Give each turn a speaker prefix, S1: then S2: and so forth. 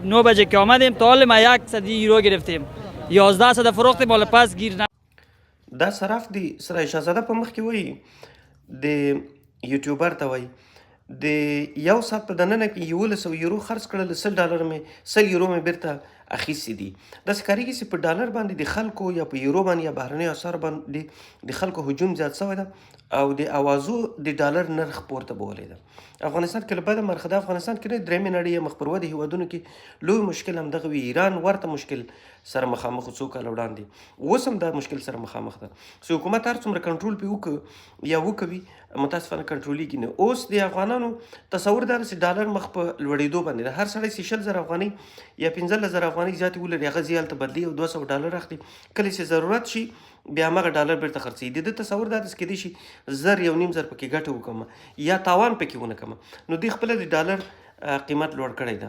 S1: 9 بجه که آمدیم تا حال ما 100 یورو گرفتیم 1100 فروختیم حالا پس گیر نه.
S2: دا صرف دی سره شهزاده په مخ کې وایي د یوټیوبر ته وایي د یو ساعت په دننه کې 1100 یورو خرڅ کړل، 100 ډالر مې 100 یورو مې بیرته اخیستي دي. داسې کارېږي چې په ډالر باندې د خلکو یا په یورو باندې یا بهرنیو اسعارو باندې د خلکو هجوم زیات شوی ده او د اوازو د ډالر نرخ پورته بولی ده. افغانستان کې له بده مرغه د افغانستان کې نه درېیمې نړۍ یا مخ پر ودې هیوادونو کې لوی مشکل همدغه وي. ایران ورته مشکل سره مخامخ څو کاله وړاندې، اوس هم دا مشکل سره مخامخ ده چې حکومت هر څومره کنټرول پې وکړي یا وکوي متاسفانه کنټرولېږي نه. اوس د افغانانو تصور دا ده چې ډالر مخ په لوړېدو باندې ده. هر سړی چې 100,000 افغانۍ یا 15,000 افغانۍ زیاتې ولري هغه ځي هلته بدلي او 200 ډالر اخلي. کله چې ضرورت شي بیا هماغه ډالر بیرته خرڅوي. د ده تصور دا ده چې کیدای شي 1,000-1,500 پکې ګټه وکړم یا تاوان پکې ونه کړم، نو دوی خپله د ډالر قیمت لوړ کړی ده.